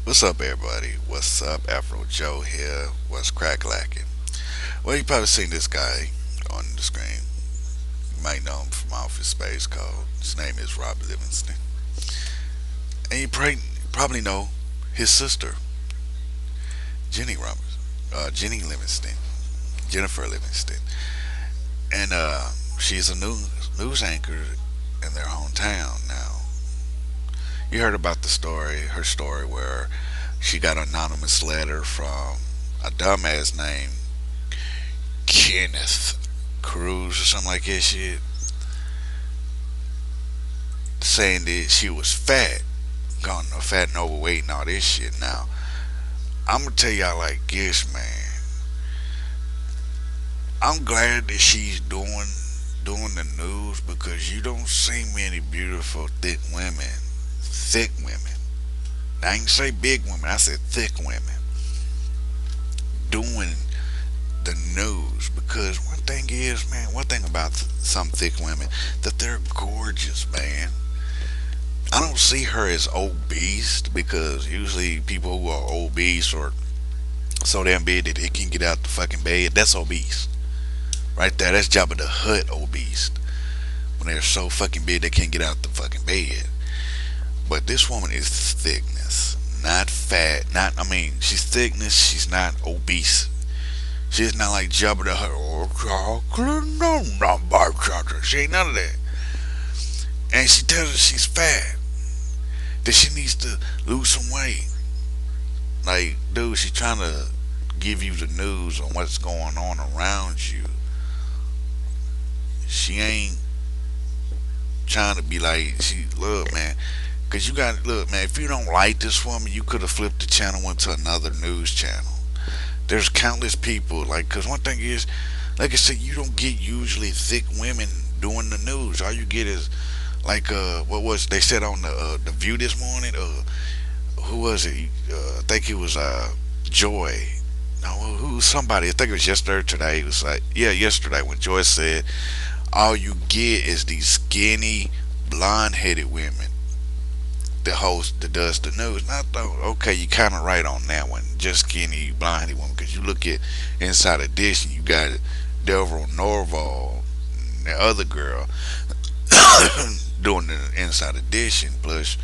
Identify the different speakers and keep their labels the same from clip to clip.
Speaker 1: What's up, everybody? What's up, Afro Joe here? What's crack lacking? Well, you probably seen this guy on the screen. You might know him from Office Space. Called his name is Rob Livingston, and you probably know his sister, Jenny Roberts, Jenny Livingston, Jennifer Livingston, and she's a news anchor in their hometown now. You heard about her story where she got an anonymous letter from a dumbass named Kenneth Cruz or something like that shit, saying that she was fat, gone fat and overweight and all this shit. Now, I'm gonna tell y'all like this, man. I'm glad that she's doing the news because you don't see many beautiful thick women. Thick women. I ain't say big women, I said thick women doing the news because one thing about some thick women that they're gorgeous, man. I don't see her as obese because usually people who are obese or so damn big that they can get out the fucking bed, that's obese. Right there, that's Jabba the Hutt obese. When they're so fucking big they can't get out the fucking bed. But this woman is thickness, not fat. Not, I mean, she's thickness. She's not obese. She's not like Jabba the Hutt. Oh, chocolate, no, chocolate. She ain't none of that. And she tells her she's fat. That she needs to lose some weight. Like, dude, she's trying to give you the news on what's going on around you. She ain't trying to be like, look, man. Cause you got look, man. If you don't like this woman, you could have flipped the channel, went to another news channel. There's countless people. Like, cause one thing is, like I said, you don't get usually thick women doing the news. All you get is like what was they said on the View this morning? Who was it? I think it was Joy. No, who somebody? I think it was yesterday or today. It was like yesterday when Joy said, all you get is these skinny, blonde-headed women the host that does the news. And I thought, okay, you kind of right on that one. Just skinny, blinded woman. Because you look at Inside Edition, you got Delville Norval, and the other girl doing the Inside Edition. Plus,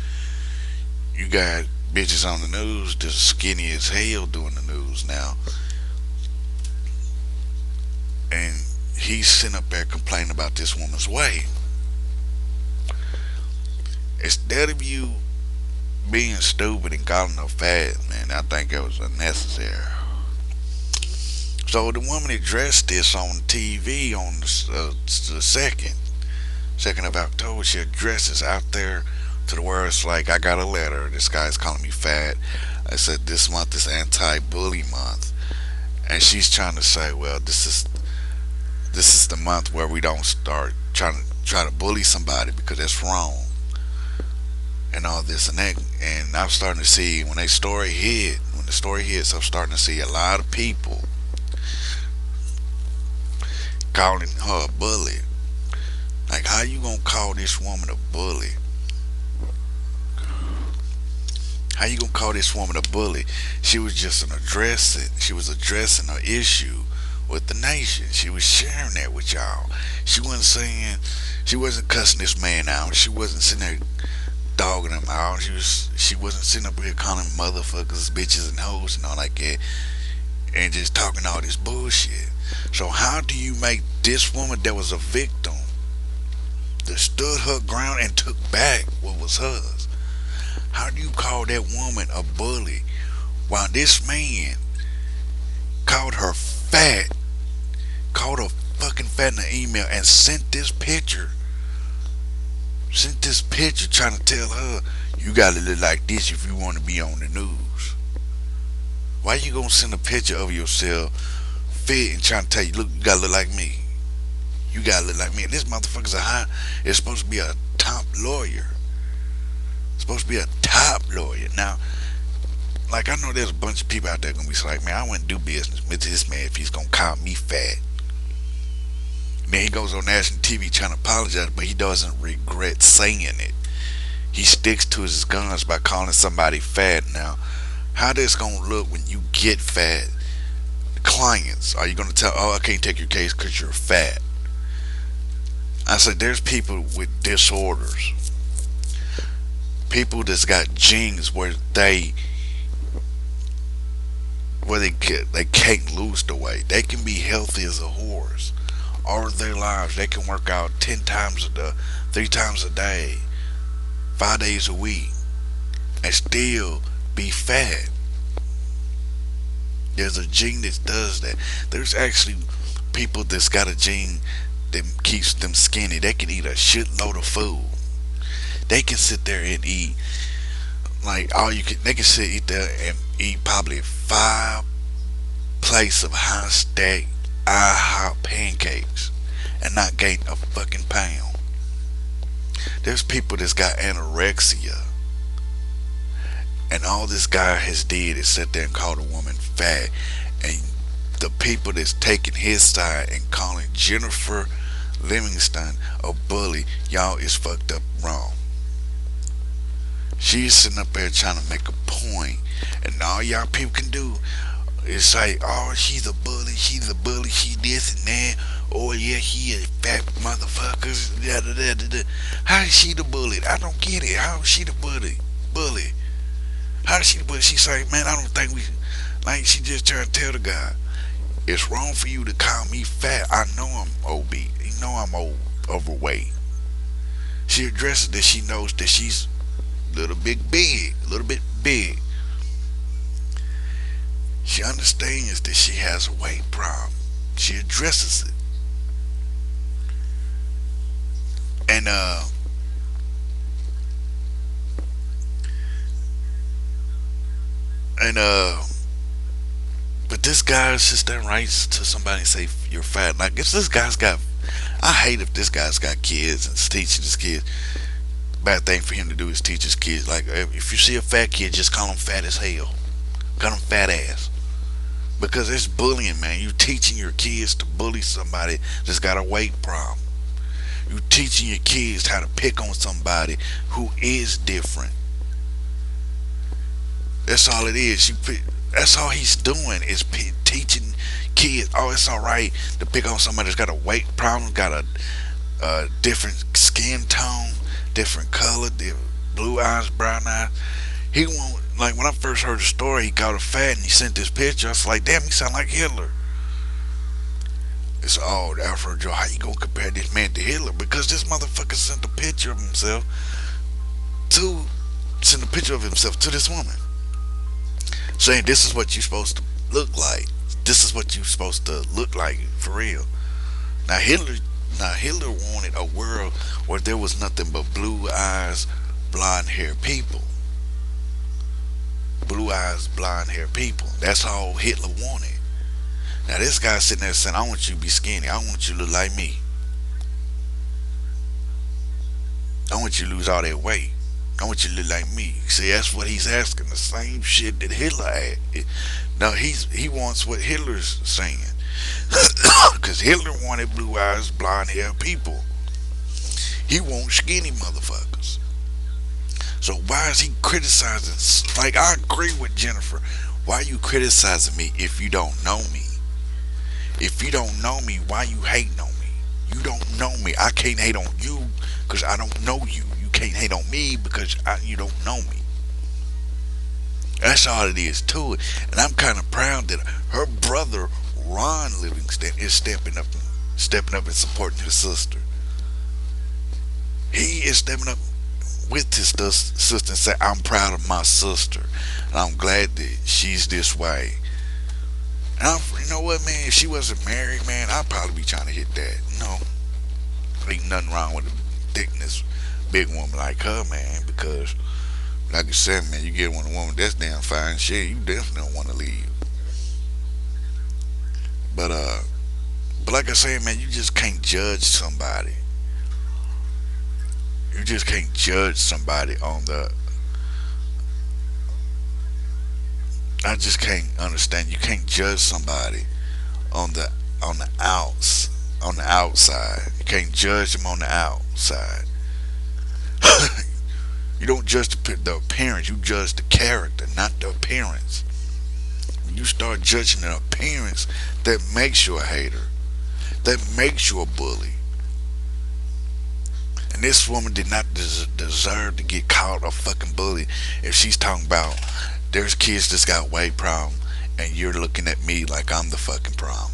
Speaker 1: you got bitches on the news just skinny as hell doing the news now. And he's sitting up there complaining about this woman's weight. Instead of you being stupid and calling her fat, man, I think it was unnecessary. So the woman addressed this on TV on the second of October. She addresses out there to the world. It's like, I got a letter. This guy's calling me fat. I said this month is anti-bully month, and she's trying to say, well, this is the month where we don't start try to bully somebody because that's wrong and all this and that. And I'm starting to see when the story hits, I'm starting to see a lot of people calling her a bully. Like, how you gonna call this woman a bully? How you gonna call this woman a bully? She was just she was addressing her issue with the nation. She was sharing that with y'all. She wasn't cussing this man out. She wasn't sitting there dogging him out. She wasn't sitting up here calling motherfuckers bitches and hoes and all like that and just talking all this bullshit. So how do you make this woman that was a victim that stood her ground and took back what was hers? How do you call that woman a bully while this man called her fat, called her fucking fat in the email and sent this picture trying to tell her you gotta look like this if you want to be on the news? Why you gonna send a picture of yourself fit and trying to tell you, look, you gotta look like me? You gotta look like me. And this motherfucker's it's supposed to be a top lawyer. Supposed to be a top lawyer. Now, like, I know there's a bunch of people out there gonna be like, man, I wouldn't do business with this man if he's gonna call me fat. Then he goes on national TV trying to apologize, but he doesn't regret saying it. He sticks to his guns by calling somebody fat. Now, How this gonna look when you get fat? Clients, are you gonna tell? Oh, I can't take your case because you're fat. I said, there's people with disorders, people that's got genes they can't lose the weight. They can be healthy as a horse all of their lives. They can work out 10 times a day, 3 times a day, 5 days a week, and still be fat. There's a gene that does that. There's actually people that's got a gene that keeps them skinny. They can eat a shitload of food. They can sit there and eat like all you can. They can sit eat there and eat probably 5 plates of high stack IHOP pancakes and not gain a fucking pound. There's people that's got anorexia, and all this guy has did is sit there and call a woman fat, and the people that's taking his side and calling Jennifer Livingston a bully, y'all is fucked up wrong. She's sitting up there trying to make a point, and all y'all people can do is say, "Oh, she's a bully. She's a bully. She this and that. Oh yeah, she a fat motherfucker." Da, da, da, da, da. How is she the bully? I don't get it. How is she the bully? Bully. How is she the bully? She say, "Man, I don't think we." Like she just trying to tell the guy, it's wrong for you to call me fat. I know I'm obese. You know I'm overweight. She addresses that she knows that she's a little bit big. She understands that she has a weight problem. She addresses it. And and but this guy sits there and writes to somebody and say you're fat. Like if this guy's got, I hate if this guy's got kids and is teaching his kids. Bad thing for him to do is teach his kids. Like if you see a fat kid, just call him fat as hell. Call him fat ass. Because it's bullying, man. You teaching your kids to bully somebody that's got a weight problem. You teaching your kids how to pick on somebody who is different. That's all it is. That's all he's doing is teaching kids. Oh, it's all right to pick on somebody that's got a weight problem, got a different skin tone, different color, different blue eyes, brown eyes. He won't. Like when I first heard the story, he called her fat and he sent this picture. I was like, damn, he sound like Hitler. It's all Alfred Joe. How you gonna compare this man to Hitler? Because this motherfucker sent a picture of himself to send a picture of himself to this woman, saying this is what you're supposed to look like. This is what you're supposed to look like for real. Now Hitler wanted a world where there was nothing but blue eyes, blonde hair people. Blue eyes, blonde hair people. That's all Hitler wanted. Now this guy sitting there saying, I want you to be skinny. I want you to look like me. I want you to lose all that weight. I want you to look like me. See, that's what he's asking. The same shit that Hitler had. Now he wants what Hitler's saying. Because Hitler wanted blue eyes, blonde hair people. He wants skinny motherfuckers. So why is he criticizing? Like, I agree with Jennifer. Why are you criticizing me if you don't know me? If you don't know me, why you hating on me? You don't know me. I can't hate on you because I don't know you. You can't hate on me because you don't know me. That's all it is to it. And I'm kind of proud that her brother, Ron Livingston, is stepping up and supporting his sister. He is stepping up with his sister and say, I'm proud of my sister. And I'm glad that she's this way. And you know what, man? If she wasn't married, man, I'd probably be trying to hit that. No, ain't nothing wrong with a thickness, big woman like her, man. Because, like I said, man, you get with a woman that's damn fine shit, you definitely don't want to leave. But like I said, man, you just can't judge somebody. You just can't judge somebody on the. I just can't understand. You can't judge somebody on the outside. You can't judge them on the outside. You don't judge the appearance. You judge the character, not the appearance. appearance. When you start judging an appearance, that makes you a hater. That makes you a bully. And this woman did not deserve to get called a fucking bully if she's talking about there's kids that's got weight problem and you're looking at me like I'm the fucking problem.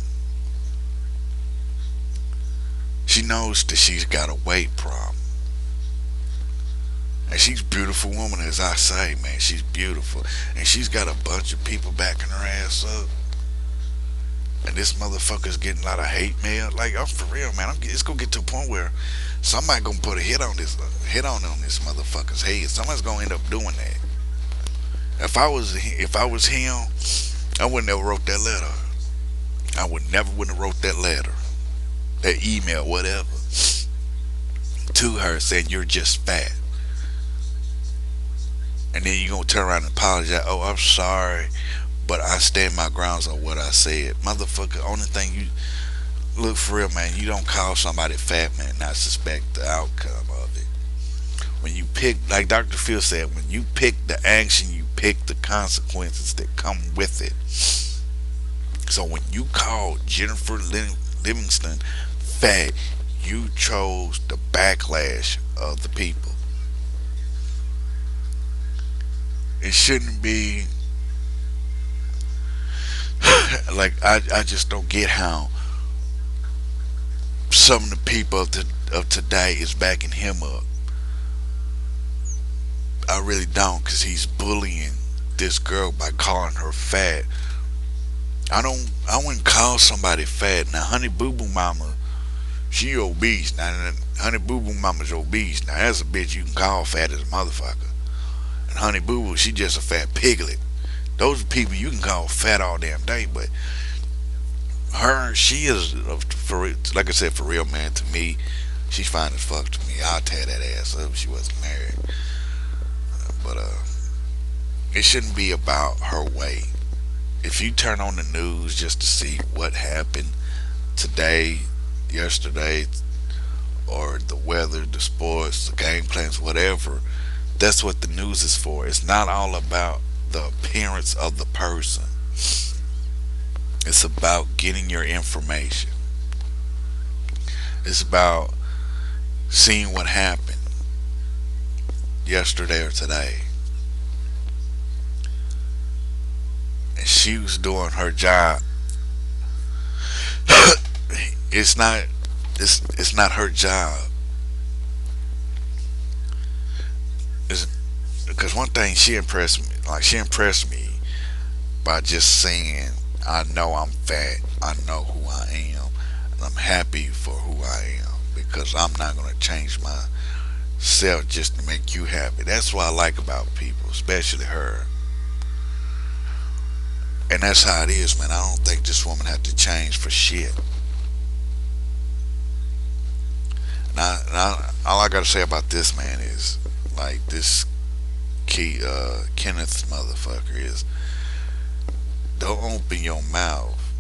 Speaker 1: She knows that she's got a weight problem. And she's a beautiful woman, as I say, man. She's beautiful. And she's got a bunch of people backing her ass up. And this motherfucker's getting a lot of hate mail. Like, I'm for real, man. It's gonna get to a point where somebody gonna put a hit on this motherfucker's head. Somebody's gonna end up doing that. If I was him, I would never wrote that letter. I wouldn't have wrote that letter, that email, whatever, to her saying you're just fat. And then you gonna turn around and apologize. Oh, I'm sorry, but I stand my grounds on what I said. Motherfucker, only thing you look for real, man, you don't call somebody fat, man, not suspect the outcome of it. When you pick, like Dr. Phil said, when you pick the action, you pick the consequences that come with it. So when you called Jennifer Livingston fat, you chose the backlash of the people. It shouldn't be like I just don't get how some of the people of today is backing him up. I really don't, because he's bullying this girl by calling her fat. I wouldn't call somebody fat. Now Honey Boo Boo Mama, she obese. Now Honey Boo Boo Mama's obese. Now that's a bitch you can call fat as a motherfucker. And Honey Boo Boo, she just a fat piglet. Those are people you can call fat all damn day, but her, she is, for like I said, for real, man. To me, she's fine as fuck to me. I'll tear that ass up if she wasn't married. But it shouldn't be about her weight. If you turn on the news just to see what happened today, yesterday, or the weather, the sports, the game plans, whatever, that's what the news is for. It's not all about the appearance of the person. It's about getting your information. It's about seeing what happened yesterday or today. And she was doing her job. it's not it's not her job. It's, because one thing she impressed me by just saying, I know I'm fat, I know who I am, and I'm happy for who I am because I'm not gonna change myself just to make you happy. That's what I like about people, especially her. And that's how it is, man. I don't think this woman had to change for shit. All I gotta say about this man is, like, this Kenneth motherfucker is, don't open your mouth.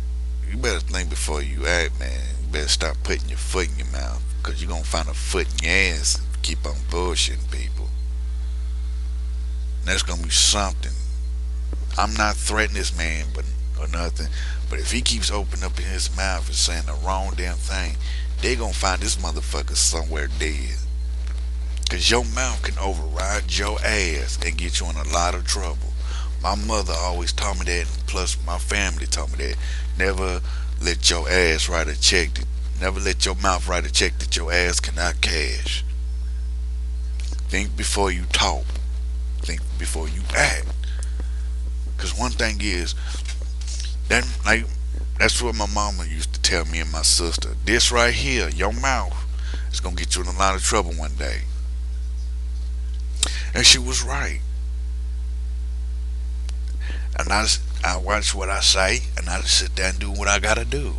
Speaker 1: You better think before you act, man. You better stop putting your foot in your mouth, because you're gonna find a foot in your ass if you keep on bullshitting people. And that's gonna be something. I'm not threatening this man, or nothing. But if he keeps opening up in his mouth and saying the wrong damn thing, they gonna find this motherfucker somewhere dead. Cause your mouth can override your ass and get you in a lot of trouble. My mother always taught me that, and plus my family taught me that. Never let your ass write a check. Never let your mouth write a check that your ass cannot cash. Think before you talk. Think before you act. Cause one thing is that's what my mama used to tell me and my sister. This right here, your mouth, is gonna get you in a lot of trouble one day. And she was right. And I watch what I say, and I just sit there and do what I gotta do.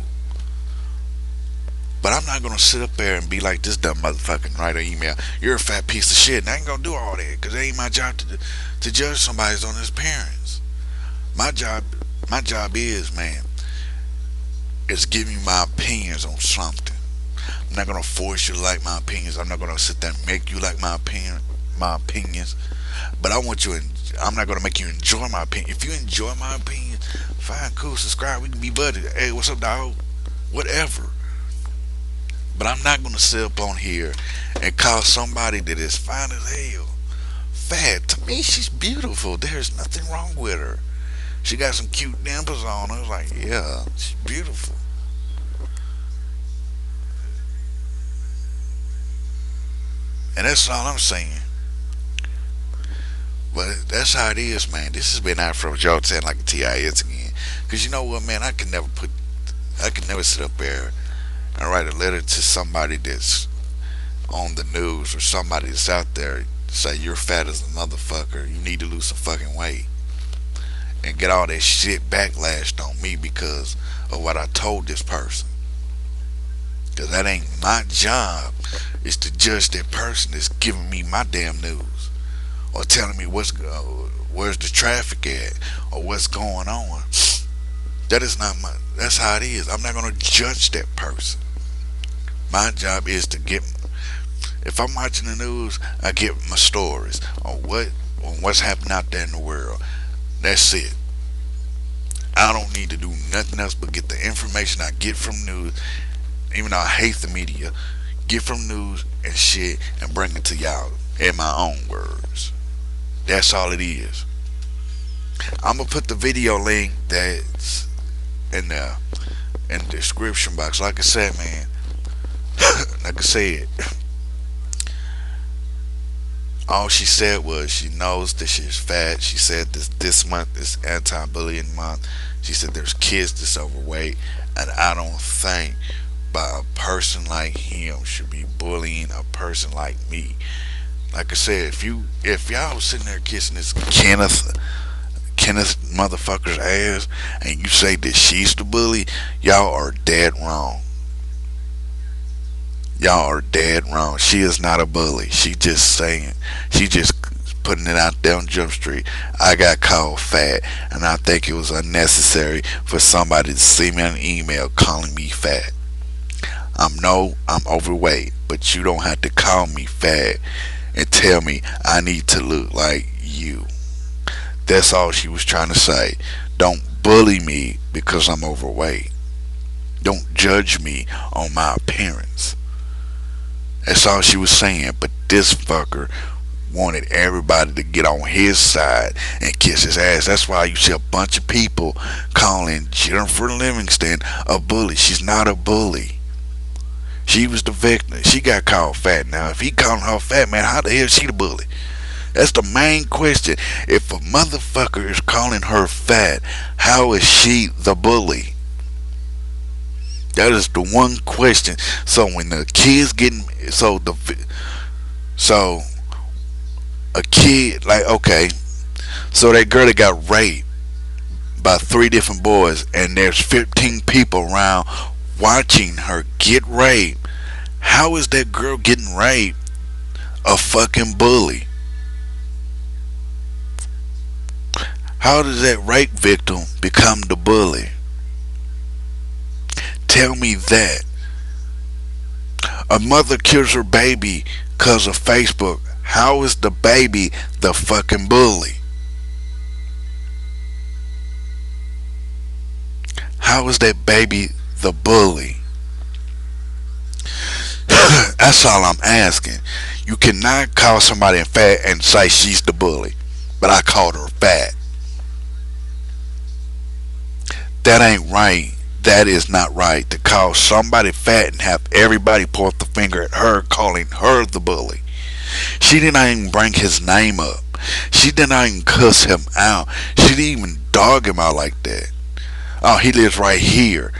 Speaker 1: But I'm not gonna sit up there and be like this dumb motherfucker and write an email. You're a fat piece of shit. And I ain't gonna do all that, because it ain't my job to judge somebody's on his appearance. My job is, man, is giving you my opinions on something. I'm not gonna force you to like my opinions. I'm not gonna sit there and make you like my opinions. But I want you. I'm not gonna make you enjoy my opinion. If you enjoy my opinion, fine, cool, subscribe. We can be buddies. Hey, what's up, dog? Whatever. But I'm not gonna sit up on here and call somebody that is fine as hell fat. To me, she's beautiful. There's nothing wrong with her. She got some cute dimples on her. I was like, yeah, she's beautiful. And that's all I'm saying. But that's how it is, man. This has been out from Joe 10 like a TIS again. Cause you know what, man, I can never sit up there and write a letter to somebody that's on the news or somebody that's out there say you're fat as a motherfucker. You need to lose some fucking weight and get all that shit backlashed on me because of what I told this person. Cause that ain't my job. Is to judge that person that's giving me my damn news or telling me where's the traffic at or what's going on. That is not my. That's how it is. I'm not gonna judge that person. My job is to get. If I'm watching the news, I get my stories on what's happening out there in the world. That's it. I don't need to do nothing else but get the information I get from news. Even though I hate the media, get from news and shit and bring it to y'all in my own words. That's all it is. I'm gonna put the video link that's in the description box. Like I said, man. Like I said, all she said was she knows that she's fat. She said this month is anti-bullying month. She said there's kids that's overweight, and I don't think by a person like him should be bullying a person like me. Like I said, if y'all was sitting there kissing this Kenneth motherfucker's ass, and you say that she's the bully, y'all are dead wrong. Y'all are dead wrong. She is not a bully. She just saying. She just putting it out there on Jump Street. I got called fat, and I think it was unnecessary for somebody to send me an email calling me fat. I'm overweight, but you don't have to call me fat and tell me I need to look like you. That's all she was trying to say. Don't bully me because I'm overweight. Don't judge me on my appearance. That's all she was saying. But this fucker wanted everybody to get on his side and kiss his ass. That's why you see a bunch of people calling Jennifer Livingston a bully. She's not a bully. She was the victim. She got called fat. Now, if he calling her fat, man, how the hell is she the bully? That's the main question. If a motherfucker is calling her fat, how is she the bully? That is the one question. So when the kids getting so a kid like okay, so that girl that got raped by three different boys, and there's 15 people around watching her get raped. How is that girl getting raped a fucking bully? How does that rape victim become the bully? Tell me that. A mother kills her baby because of Facebook. How is the baby the fucking bully? How is that baby the bully? That's all I'm asking. You cannot call somebody fat and say she's the bully, but I called her fat. That ain't right. That is not right to call somebody fat and have everybody point the finger at her, calling her the bully. She did not even bring his name up. She did not even cuss him out. She didn't even dog him out like that. Oh, he lives right here.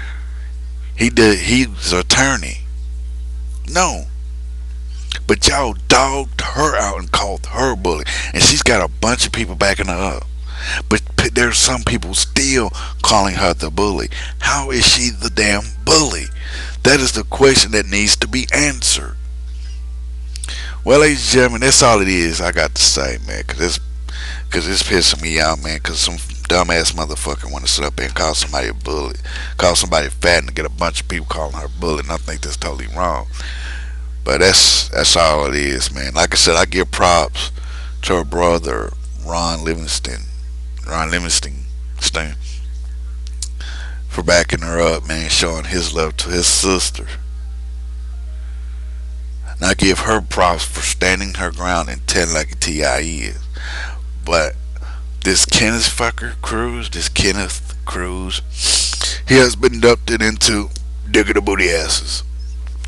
Speaker 1: He's an attorney. No. But y'all dogged her out and called her bully. And she's got a bunch of people backing her up. But there's some people still calling her the bully. How is she the damn bully? That is the question that needs to be answered. Well, ladies and gentlemen, that's all it is I got to say, man. Cause it's pissing me out, man. Cause some dumbass motherfucker want to sit up there and call somebody a bully, call somebody fat, and get a bunch of people calling her a bully. And I think that's totally wrong. But that's all it is, man. Like I said, I give props to her brother Ron Livingston. Ron Livingston for backing her up, man, showing his love to his sister. And I give her props for standing her ground and telling like a T.I. is. But this Kenneth Cruz, he has been inducted into Dick of the Booty Asses.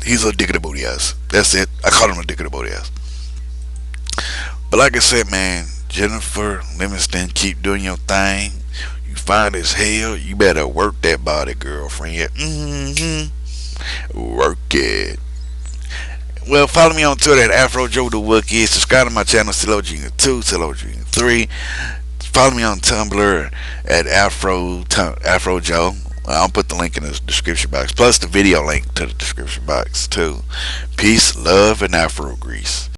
Speaker 1: He's a Dick of the Booty Ass. That's it. I call him a Dick of the Booty Ass. But like I said, man, Jennifer Livingston, keep doing your thing. You fine as hell. You better work that body, girlfriend. Work it. Well, follow me on Twitter at Afro Joe the Wookie. Subscribe to my channel, Silo Junior 2, Silo Junior 3. Follow me on Tumblr at Afro Joe. I'll put the link in the description box, plus the video link to the description box too. Peace, love, and Afro grease.